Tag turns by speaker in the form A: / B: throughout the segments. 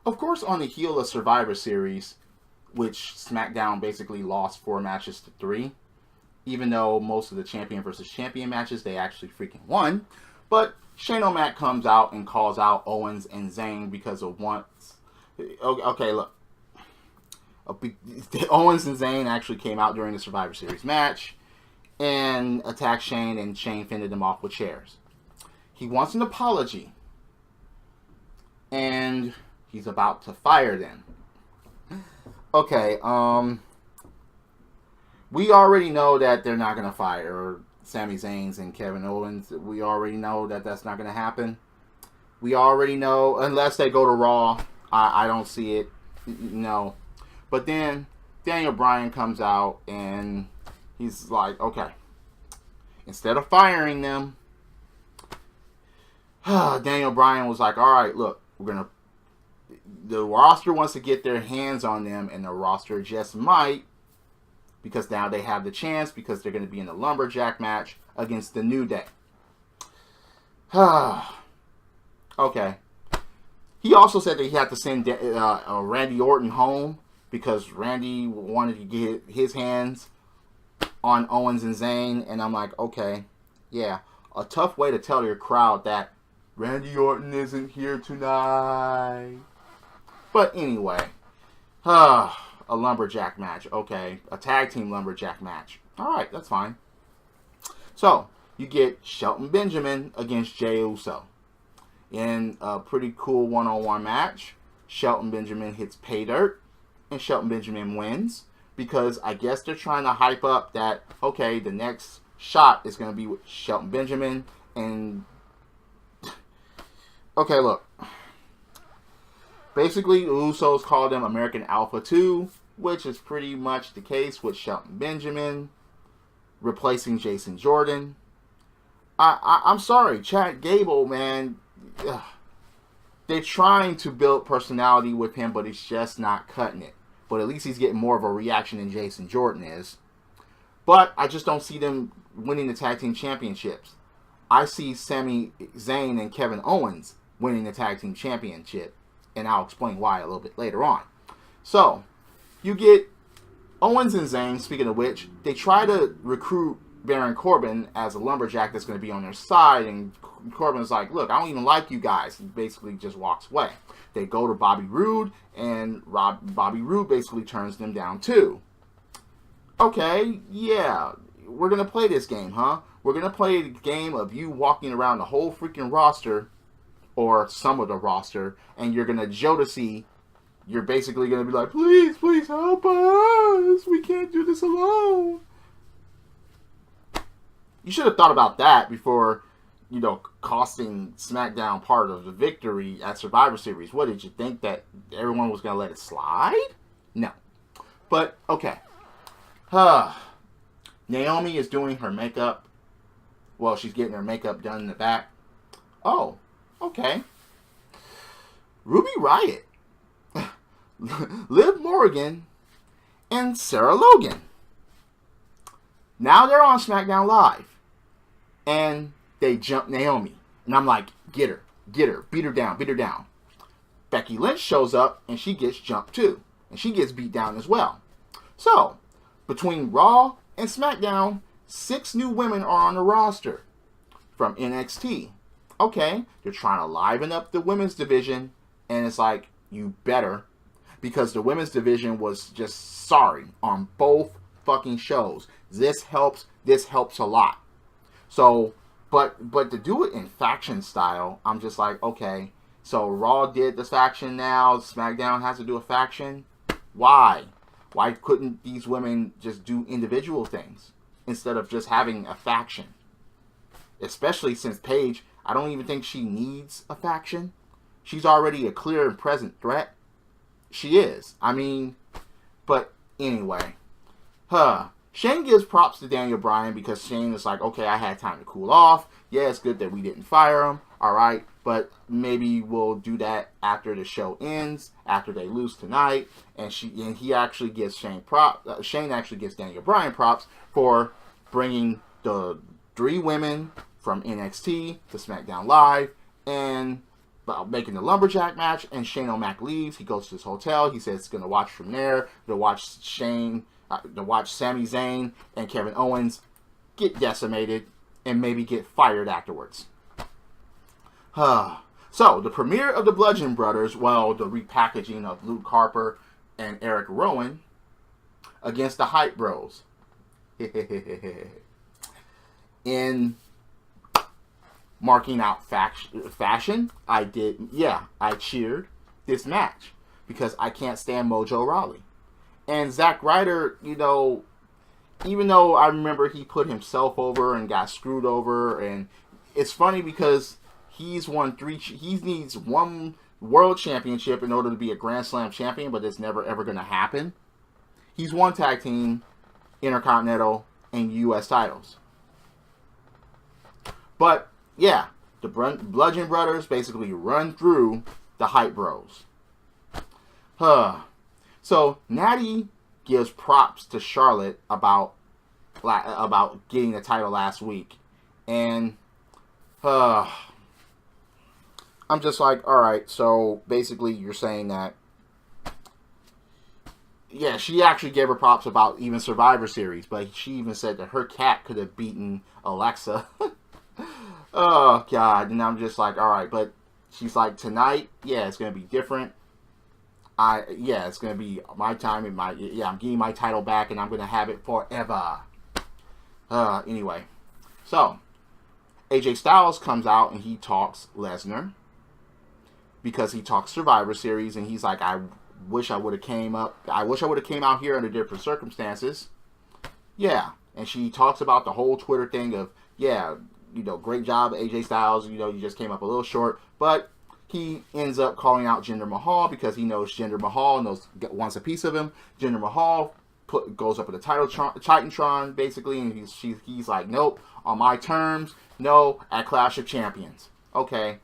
A: Of course, on the heel of Survivor Series, which SmackDown basically lost 4 matches to 3, even though most of the champion versus champion matches they actually freaking won. But Sane O Mac comes out and calls out Owens and Zayn because of once. Okay, look. Owens and Zayn actually came out during the Survivor Series match and attacked Shane, and Shane fended them off with chairs. He wants an apology, and he's about to fire them. Okay, we already know that they're not going to fire Sami Zayn and Kevin Owens. We already know that that's not going to happen. We already know, unless they go to Raw. I don't see it. No. But then Daniel Bryan comes out and he's like, okay, instead of firing them, Daniel Bryan was like, all right, look, the roster wants to get their hands on them, and the roster just might, because now they have the chance, because they're going to be in the lumberjack match against the New Day. Okay. He also said that he had to send Randy Orton home because Randy wanted to get his hands on Owens and Zayn, and I'm like, okay, yeah, a tough way to tell your crowd that Randy Orton isn't here tonight. But anyway, a lumberjack match, okay, a tag team lumberjack match. All right, that's fine. So you get Shelton Benjamin against Jey Uso in a pretty cool one-on-one match. Shelton Benjamin hits pay dirt, and Shelton Benjamin wins because I guess they're trying to hype up that, okay, the next shot is going to be with Shelton Benjamin. And okay, look, basically the Usos call them American Alpha 2, which is pretty much the case with Shelton Benjamin replacing Jason Jordan. I'm sorry, Chad Gable, man. They're trying to build personality with him, but it's just not cutting it. But at least he's getting more of a reaction than Jason Jordan is. But I just don't see them winning the tag team championships. I see Sami Zayn and Kevin Owens winning the tag team championship, and I'll explain why a little bit later on. So, you get Owens and Zayn, speaking of which, they try to recruit Baron Corbin as a lumberjack that's going to be on their side, and Corbin's like, look, I don't even like you guys. He basically just walks away. They go to Bobby Roode, and Bobby Roode basically turns them down too. Okay, yeah, we're going to play this game, huh? We're going to play the game of you walking around the whole freaking roster, or some of the roster, and you're going to Jodeci. You're basically going to be like, please, please help us. We can't do this alone. You should have thought about that before, costing SmackDown part of the victory at Survivor Series. What, did you think that everyone was going to let it slide? No. But, okay. Naomi is doing her makeup. Well, she's getting her makeup done in the back. Oh, okay. Ruby Riott, Liv Morgan, and Sarah Logan. Now they're on SmackDown Live. And they jump Naomi. And I'm like, get her, beat her down. Becky Lynch shows up and she gets jumped too. And she gets beat down as well. So, between Raw and SmackDown, 6 new women are on the roster from NXT. Okay, they're trying to liven up the women's division. And it's like, you better. Because the women's division was just sorry on both fucking shows. This helps a lot. So, but to do it in faction style, I'm just like, okay, so Raw did the faction now, SmackDown has to do a faction. Why? Why couldn't these women just do individual things instead of just having a faction? Especially since Paige, I don't even think she needs a faction. She's already a clear and present threat. She is. I mean, but anyway. Shane gives props to Daniel Bryan because Shane is like, okay, I had time to cool off. Yeah, it's good that we didn't fire him. All right, but maybe we'll do that after the show ends, after they lose tonight. And he actually gives Shane actually gives Daniel Bryan props for bringing the 3 women from NXT to SmackDown Live and making the lumberjack match, and Sane O Mac leaves. He goes to his hotel. He says he's going to watch from there. To watch Sami Zayn and Kevin Owens get decimated and maybe get fired afterwards. So, the premiere of the Bludgeon Brothers, well, the repackaging of Luke Harper and Eric Rowan against the Hype Bros. In marking out fashion, I cheered this match because I can't stand Mojo Rawley. And Zack Ryder, you know, even though I remember he put himself over and got screwed over, and it's funny because he needs one world championship in order to be a Grand Slam champion, but it's never ever going to happen. He's won tag team, intercontinental, and U.S. titles. But yeah, the Bludgeon Brothers basically run through the Hype Bros. So Natty gives props to Charlotte about getting the title last week, and I'm just like, all right. So basically, you're saying that, yeah, she actually gave her props about even Survivor Series, but she even said that her cat could have beaten Alexa. Oh, God. And I'm just like, all right. But she's like, tonight, yeah, it's going to be different. It's going to be my time. I'm getting my title back, and I'm going to have it forever. Anyway. So, AJ Styles comes out, and he talks Lesnar. Because he talks Survivor Series, and he's like, I wish I would have came out here under different circumstances. Yeah. And she talks about the whole Twitter thing of, yeah, you know, great job, AJ Styles. You know, you just came up a little short. But he ends up calling out Jinder Mahal because he knows Jinder Mahal wants a piece of him. Jinder Mahal goes up with the Titantron, basically, and he's like, nope, on my terms, no, at Clash of Champions. Okay,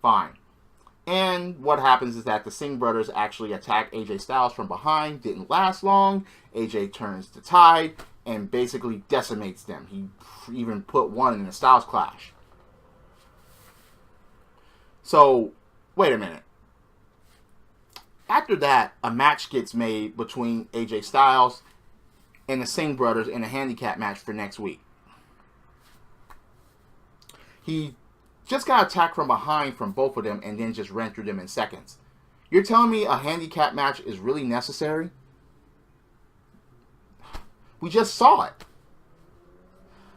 A: fine. And what happens is that the Singh brothers actually attack AJ Styles from behind. Didn't last long. AJ turns the tide and basically decimates them. He even put one in the Styles Clash. So, wait a minute. After that, a match gets made between AJ Styles and the Singh brothers in a handicap match for next week. He just got attacked from behind from both of them and then just ran through them in seconds. You're telling me a handicap match is really necessary? We just saw it.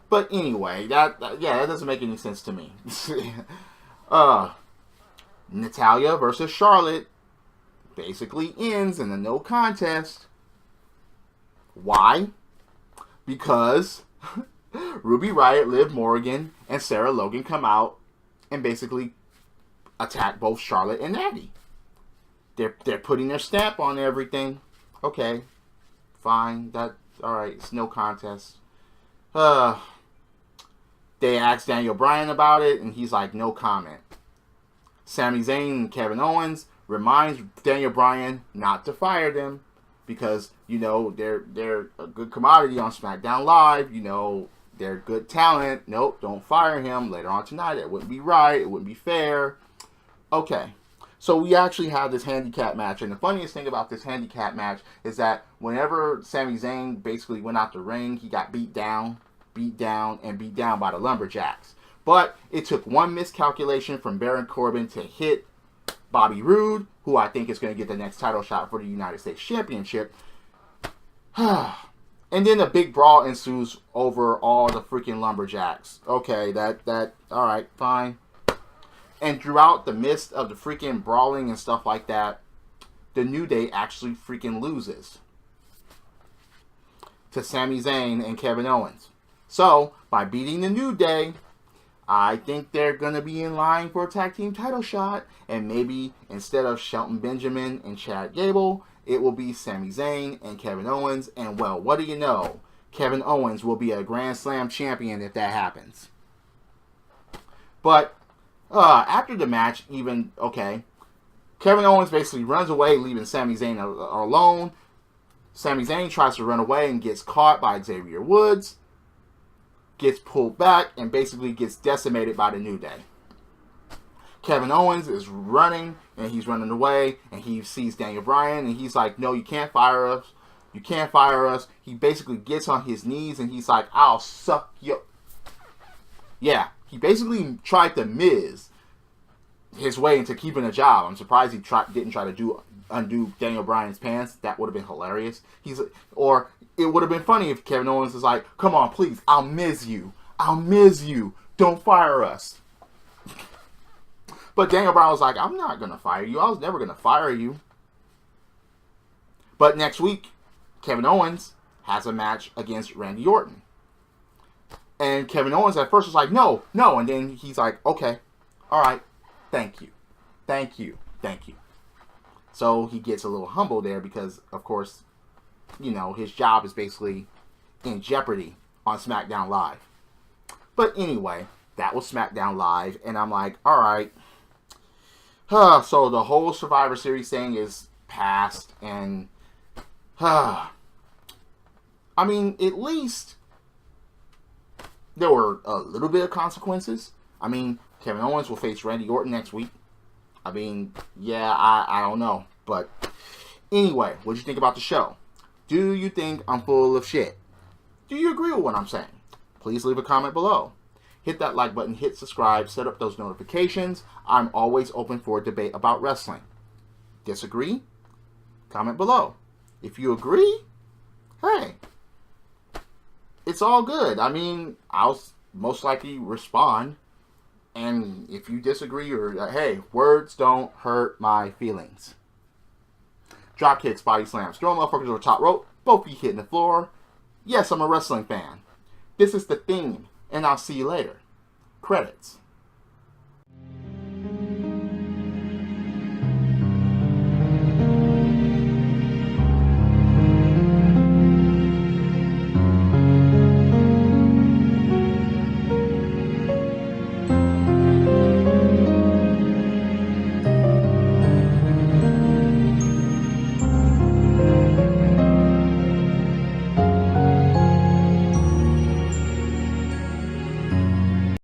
A: But anyway, that doesn't make any sense to me. Natalya versus Charlotte basically ends in a no contest. Why? Because Ruby Riott, Liv Morgan, and Sarah Logan come out and basically attack both Charlotte and Natty. They're putting their stamp on everything. Okay, fine. Alright, it's no contest. They asked Daniel Bryan about it, and he's like, no comment. Sami Zayn and Kevin Owens reminds Daniel Bryan not to fire them because, you know, they're a good commodity on Smackdown Live. You know, they're good talent. Nope, don't fire him later on tonight. It wouldn't be right. It wouldn't be fair. Okay. So we actually have this handicap match. And the funniest thing about this handicap match is that whenever Sami Zayn basically went out the ring, he got beat down by the lumberjacks. But it took one miscalculation from Baron Corbin to hit Bobby Roode, who I think is going to get the next title shot for the United States Championship. And then a big brawl ensues over all the freaking lumberjacks. Okay, alright, fine. And throughout the midst of the freaking brawling and stuff like that, the New Day actually freaking loses to Sami Zayn and Kevin Owens. So, by beating the New Day, I think they're going to be in line for a tag team title shot. And maybe instead of Shelton Benjamin and Chad Gable, it will be Sami Zayn and Kevin Owens. And well, what do you know? Kevin Owens will be a Grand Slam champion if that happens. But after the match, Kevin Owens basically runs away, leaving Sami Zayn alone. Sami Zayn tries to run away and gets caught by Xavier Woods. Gets pulled back and basically gets decimated by the New Day. Kevin Owens is running, and he's running away, and he sees Daniel Bryan, and he's like, no, you can't fire us. You can't fire us. He basically gets on his knees, and he's like, I'll suck you. Yeah, he basically tried to Miz his way into keeping a job. I'm surprised he didn't try to undo Daniel Bryan's pants. That would have been hilarious. Or it would have been funny if Kevin Owens was like, come on, please, I'll Miz you. I'll Miz you. Don't fire us. But Daniel Bryan was like, I'm not going to fire you. I was never going to fire you. But next week, Kevin Owens has a match against Randy Orton. And Kevin Owens at first was like, no. And then he's like, okay, all right, thank you. So he gets a little humble there because, of course, you know, his job is basically in jeopardy on SmackDown Live. But anyway, that was SmackDown Live. And I'm like, all right. So the whole Survivor Series thing is past. And, I mean, at least there were a little bit of consequences. I mean, Kevin Owens will face Randy Orton next week. I mean, yeah, I don't know. But anyway, what do you think about the show? Do you think I'm full of shit? Do you agree with what I'm saying? Please leave a comment below. Hit that like button, hit subscribe, set up those notifications. I'm always open for a debate about wrestling. Disagree? Comment below. If you agree, hey, it's all good. I mean, I'll most likely respond. And if you disagree, or hey, words don't hurt my feelings. Drop kicks, body slams, throwing motherfuckers over top rope, both feet hitting the floor. Yes, I'm a wrestling fan. This is the theme, and I'll see you later. Credits.